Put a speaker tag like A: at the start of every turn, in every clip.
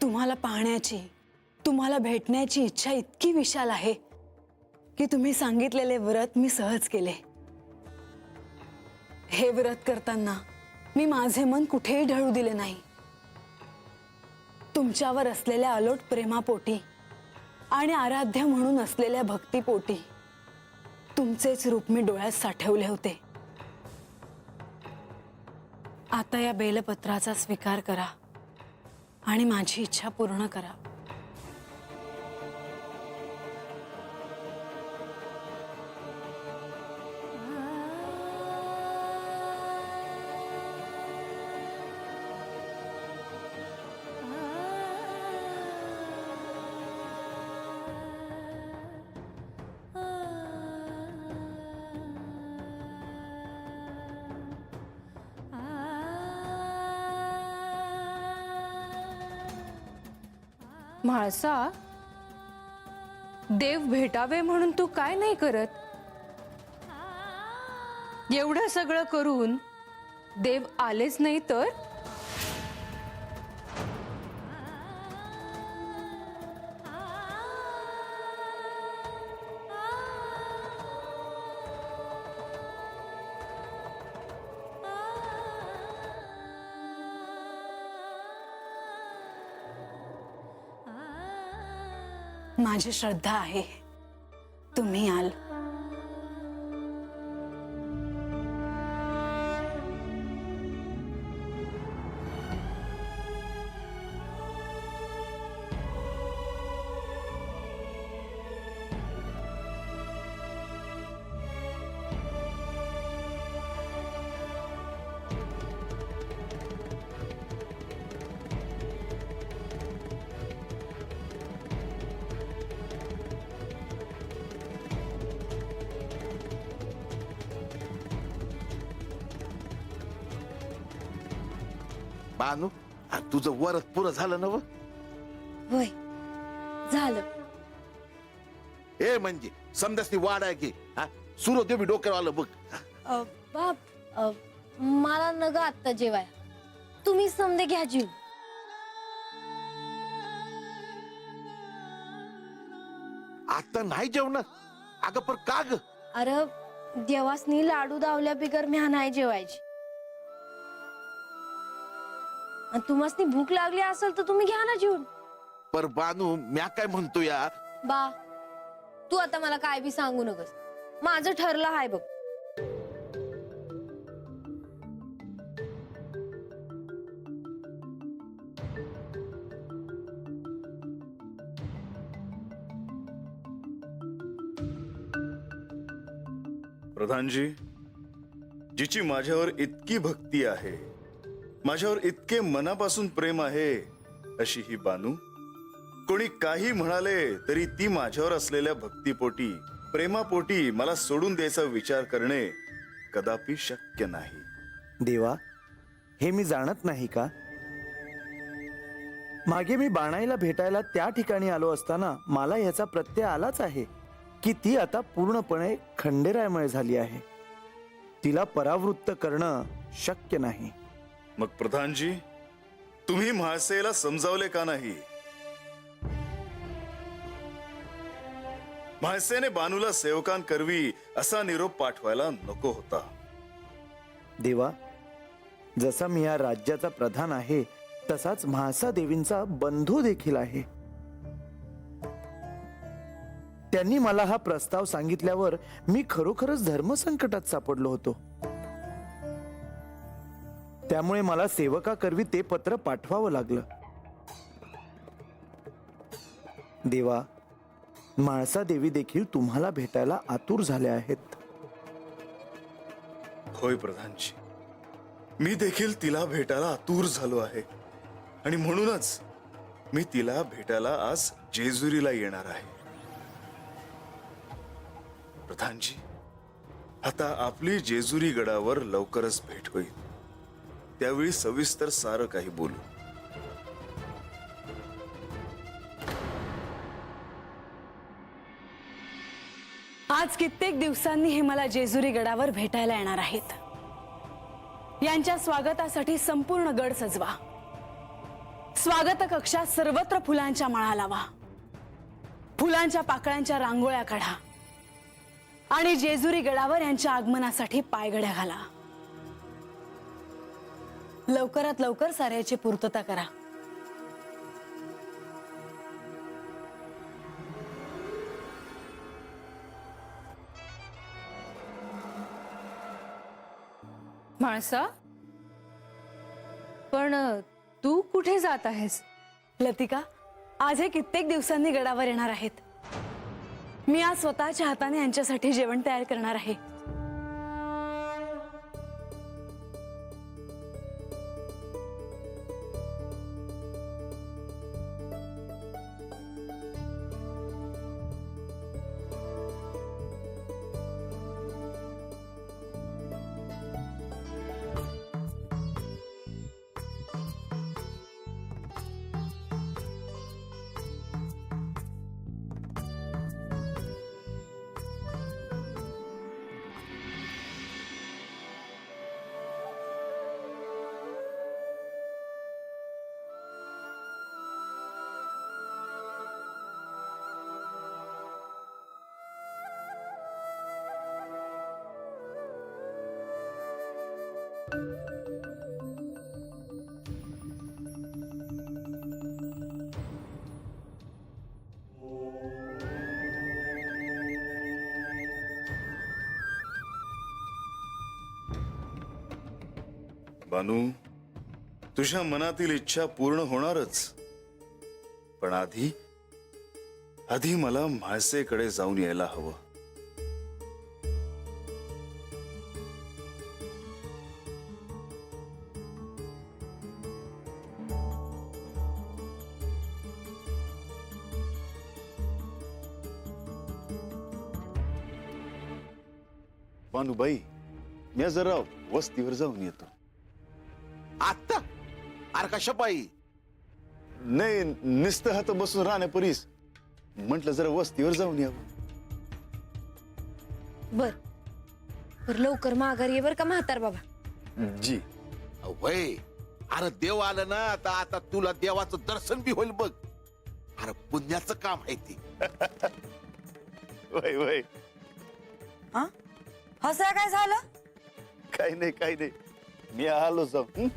A: तुम्हाला पाहण्याची, तुम्हाला भेटण्याची इच्छा इतकी विशाल आहे की तुम्ही सांगितलेले व्रत मी सहज केले। हे व्रत करताना मी माझे मन कुठेही ढळू दिले नाही। तुमच्यावर असलेल्या अलोट प्रेमापोटी आणि आराध्य म्हणून असलेल्या भक्तीपोटी तुमचेच रूप मी डोळ्यात साठवले होते। आता या बेलपत्राचा स्वीकार करा आणि माझी इच्छा पूर्ण करा।
B: म्हाळसा, देव भेटावे म्हणून तू काय नाही करत? एवढं सगळं करून देव आलेच नाही तर?
A: माझी श्रद्धा आहे तुम्ही याल।
C: बानू, तुझं वरत पुरं झालं ना?
D: होय झालं।
C: ए म्हणजे समजासनी वाढ आहे की सूर्य मी डोक्यावर आलं बघ।
D: बाप मला नग आत्ता जेवाय, तुम्ही समजे घ्या जीव।
C: आता नाही जेवणार? अगं पण का ग?
D: अरे देवासनी लाडू दावल्या बिगर म्या नाही जेवायची। आणि तुम्हासनी भूक लागली असेल तर तुम्ही घ्या ना जेवून।
C: पर बानू, म्या काय म्हणतो या,
D: बा तू आता मला काय बी सांगू नकस, माझं ठरलं हाय बघ।
E: प्रधानजी, जिची माझ्यावर इतकी भक्ती आहे, माझ्यावर इतके मनापासून प्रेम आहे, अशी ही बानू कोणी काही म्हणाले तरी ती माझ्यावर असलेल्या भक्तीपोटी, प्रेमापोटी मला सोडून द्यायचा विचार करणे कदापि शक्य नाही।
F: देवा, हे मी जाणत नाही का? मागे मी बाणाईला भेटायला त्या ठिकाणी आलो असताना मला याचा प्रत्यय आलाच आहे की ती आता पूर्णपणे खंडेरायमय झाली आहे। तिला परावृत्त करणं शक्य नाही।
E: मग प्रधानजी, तुम्ही म्हाळसेला समजावले का नाही? म्हाळसेने बानूला सेवकांकरवी असा निरोप पाठवायला नको होता।
F: देवा, जसा मी या राज्याचा प्रधान आहे तसाच म्हाळसा देवींचा बंधू देखील आहे। त्यांनी मला हा प्रस्ताव सांगितल्यावर मी खरोखरच धर्मसंकटात सापडलो होतो। त्यामुळे मला सेवकाकरवी ते पत्र पाठवावं लागलं। देवा, म्हाळसा देवी देखील तुम्हाला भेटायला आतुर झाल्या आहेत।
E: होय प्रधानजी, मी देखील तिला भेटायला आतुर झालो आहे आणि म्हणूनच मी तिला भेटायला आज जेजुरीला येणार आहे। प्रधानजी, आता आपली जेजुरी गडावर लवकरच भेट होईल, त्यावेळी सविस्तर सारं काही बोलू।
A: आज कित्येक दिवसांनी हे मला जेजुरी गडावर भेटायला येणार आहेत। यांच्या स्वागतासाठी संपूर्ण गड सजवा। स्वागत कक्षात सर्वत्र फुलांच्या माळा लावा, फुलांच्या पाकळ्यांच्या रांगोळ्या काढा आणि जेजुरी गडावर यांच्या आगमनासाठी पायघड्या घाला. लवकरात लवकर साऱ्याची पूर्तता करा.
B: म्हाळसा, पण तू कुठे जात आहेस?
A: लतिका, आज हे कित्येक दिवसांनी गडावर येणार आहेत. मी आज स्वतःच्या हाताने यांच्यासाठी जेवण तयार करणार आहे.
E: बानू, तुझ्या मनातील इच्छा पूर्ण होणारच, पण आधी मला म्हाळसेकडे जाऊन यायला हवं. बानूबाई, मी जरा वस्तीवर जाऊन येतो.
C: आता अरे कशा पायी?
E: नाही, नुसतं हात बसून राहण्यापरीस म्हटलं जरा वस्तीवर जाऊन यावं.
D: बर लवकर माघार ये बर का म्हातार बाबा.
E: जी.
C: वय, अरे देव आलं ना आता, आता तुला देवाचं दर्शन बी होईल बघ. अरे पुण्याचं काम आहे ते.
E: वय वय,
A: असं काय झालं?
E: काही नाही, मी आलो जाऊन.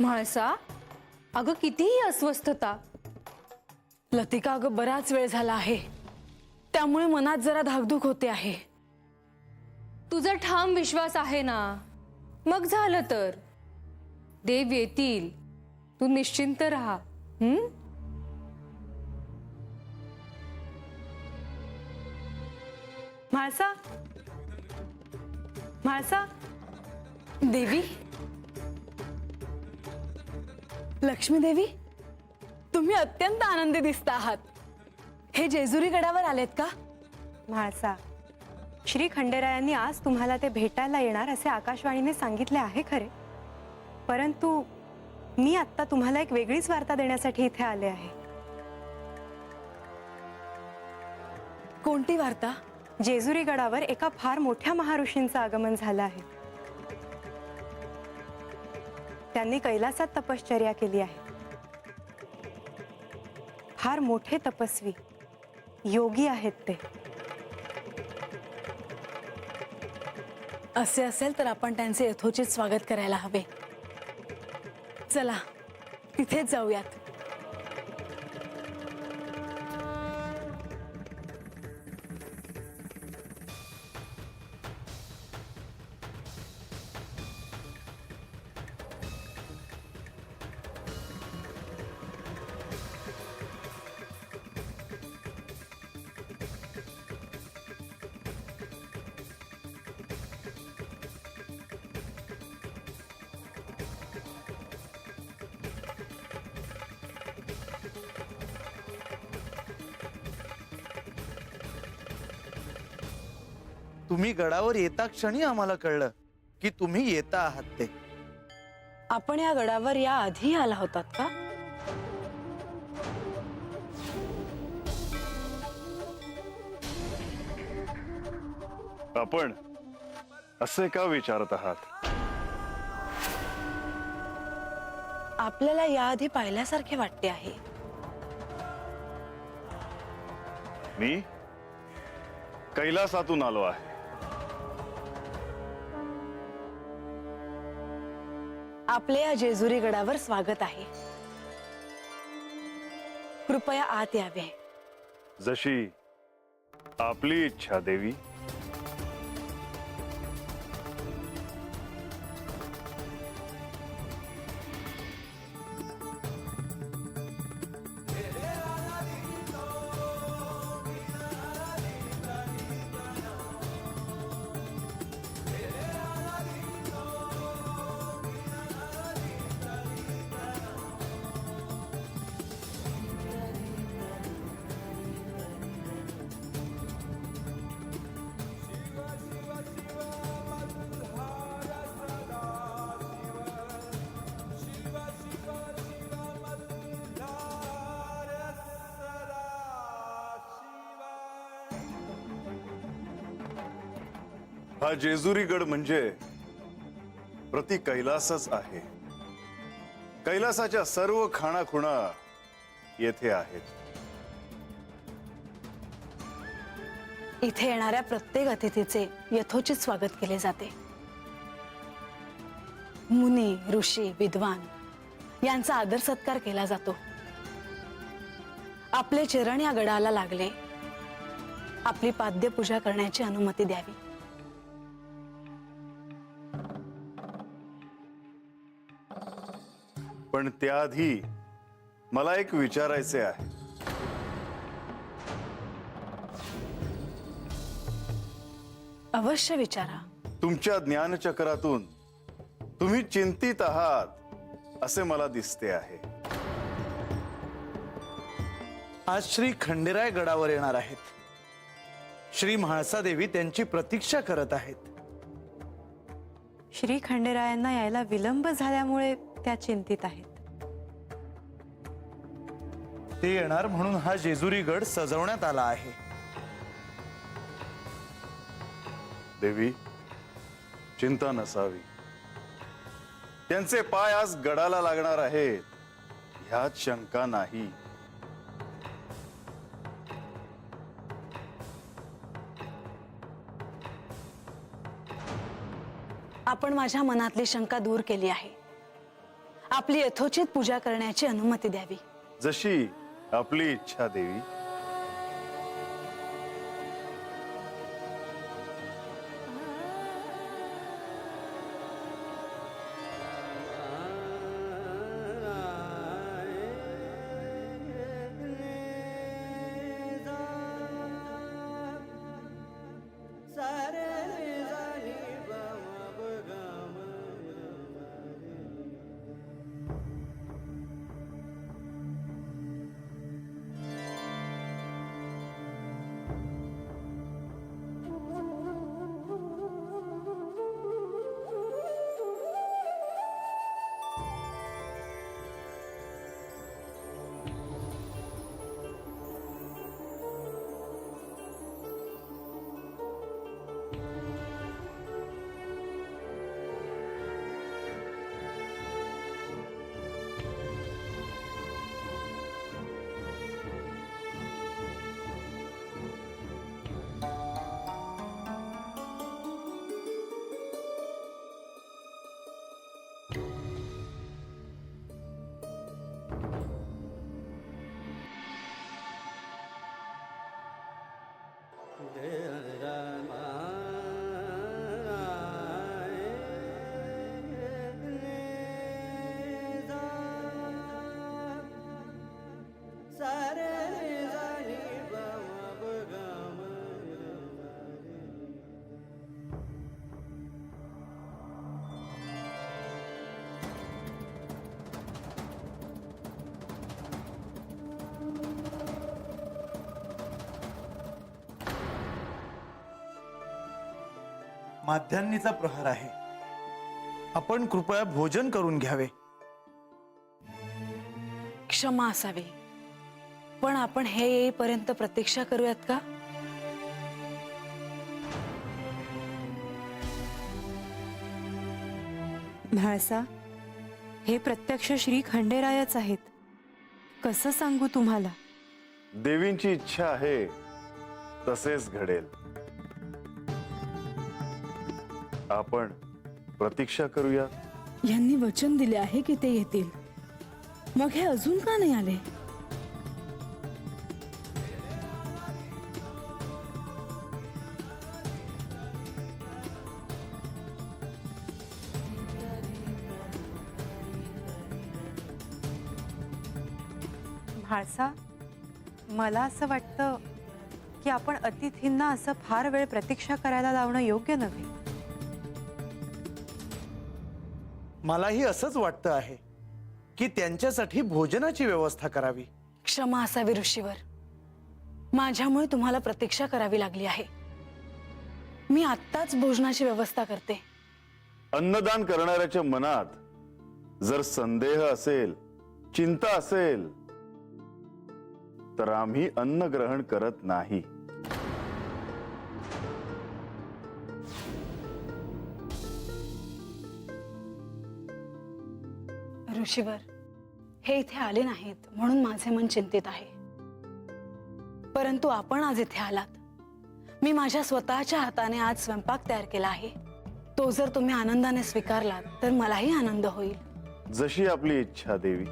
B: म्हाळसा, अगं कितीही अस्वस्थता.
A: लतिका, अगं बराच वेळ झाला आहे, त्यामुळे मनात जरा धाकधूक होते आहे.
B: तुझा ठाम विश्वास आहे ना, मग झालं तर देव येतील. तू निश्चिंत राहा.
A: म्हाळसा, म्हाळसा, देवी, लक्ष्मी देवी, तुम्ही अत्यंत आनंदी दिसता आहात. हे जेजुरी गडावर आलेत का?
G: म्हाळसा, श्री खंडेरायांनी आज तुम्हाला ते भेटायला येणार असे आकाशवाणीने सांगितले आहे खरे, परंतु मी आत्ता तुम्हाला एक वेगळीच वार्ता देण्यासाठी इथे आले आहे.
A: कोणती वार्ता?
G: जेजुरी गडावर एका फार मोठ्या महाऋषींचं आगमन झालं आहे. त्यांनी कैलासात तपश्चर्या केली आहे. फार मोठे तपस्वी योगी आहेत ते.
A: असे असेल तर आपण त्यांचे यथोचित स्वागत करायला हवे. चला तिथेच जाऊयात.
F: तुम्ही गडावर येता क्षणी आम्हाला कळलं की तुम्ही येता आहात ते.
A: आपण या गडावर या आधी आला होतात का?
E: आपण असे का विचारत आहात?
A: आपल्याला याआधी पाहिल्यासारखे वाटते आहे.
E: मी कैलासातून आलो आहे.
A: आपले या जेजुरी गडावर स्वागत आहे. कृपया आत यावे.
E: जशी आपली इच्छा देवी. हा जेजुरी गड म्हणजे प्रति कैलासच आहे. कैलासाच्या सर्व खाणाखुणा येथे आहेत.
A: इथे येणाऱ्या प्रत्येक अतिथीचे यथोचित स्वागत केले जाते. मुनी, ऋषी, विद्वान यांचा आदर सत्कार केला जातो. आपले चरण या गडाला लागले. आपली पाद्य पूजा करण्याची अनुमती द्यावी.
E: पण त्याआधी मला एक विचारायचे आहे.
A: अवश्य विचारा.
E: तुमच्या ज्ञानचक्रातून तुम्ही चिंतित आहात असे मला दिसते आहे.
F: आज श्री खंडेराय गडावर येणार आहेत. श्री म्हाळसादेवी त्यांची प्रतीक्षा करत आहेत.
G: श्री खंडेरायांना यायला विलंब झाल्यामुळे त्या चिंतित आहेत.
F: ते येणार म्हणून हा जेजुरी गड सजवण्यात आला आहे.
E: देवी, चिंता नसावी. त्यांचे पाय आज गडाला लागणार आहेत ह्यात शंका नाही.
A: आपण माझ्या मनातली शंका दूर केली आहे. आपली यथोचित पूजा करण्याची अनुमती द्यावी.
E: जशी आपली इच्छा देवी.
F: माध्यान्नीचा प्रहर आहे. आपण कृपया भोजन करून घ्यावे.
A: क्षमा असावी, पण आपण हे येईपर्यंत प्रतीक्षा करूयात का?
G: म्हाळसा, हे प्रत्यक्ष श्री खंडेरायच आहेत. कसं सांगू तुम्हाला?
E: देवींची इच्छा आहे तसेच घडेल. आपण प्रतीक्षा करूया.
A: यांनी वचन दिले आहे की ते येतील, मग हे अजून का नाही आले?
G: म्हाळसा, मला असं वाटतं की आपण अतिथींना असं फार वेळ प्रतीक्षा करायला लावणं योग्य नव्हे.
F: मलाही असंच वाटतं आहे की त्यांच्यासाठी भोजनाची व्यवस्था करावी.
A: क्षमा असावी ऋषीवर, माझ्यामुळे तुम्हाला प्रतीक्षा करावी लागली आहे. मी आत्ताच भोजनाची व्यवस्था करते.
E: अन्नदान करणाऱ्याच्या मनात जर संदेह असेल, चिंता असेल, तर आम्ही अन्न ग्रहण करत नाही.
A: ऋषीवर, हे इथे आले नाहीत म्हणून माझे मन चिंतित आहे. परंतु आपण आज इथे आलात. मी माझ्या स्वतःच्या हाताने आज स्वयंपाक तयार केला आहे. तो जर तुम्ही आनंदाने स्वीकारलात तर मलाही आनंद होईल.
E: जशी आपली इच्छा देवी.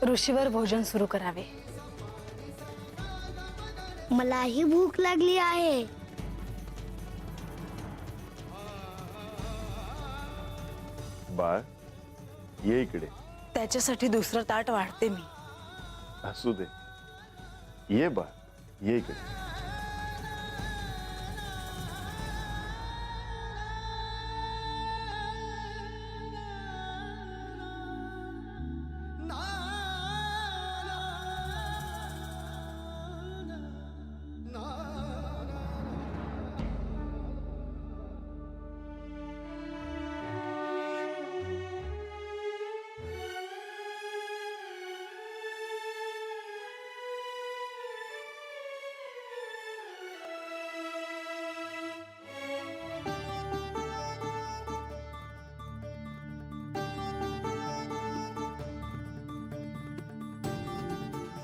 A: ऋषीवर, भोजन सुरू करावे.
D: मलाही भूक लागली आहे.
E: बाळ, ये इकडे.
A: त्याच्यासाठी दुसरं ताट वाढते मी.
E: असू दे. ये बाळ, ये इकडे.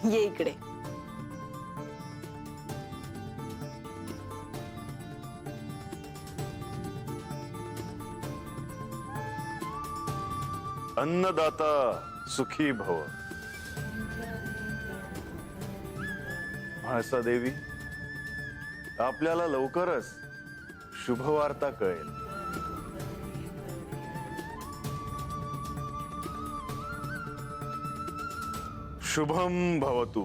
A: ये इकडे.
E: अन्नदाता सुखी भव. म्हाळसा देवी, आपल्याला लवकरच शुभवार्ता कळेल. शुभम भवतु.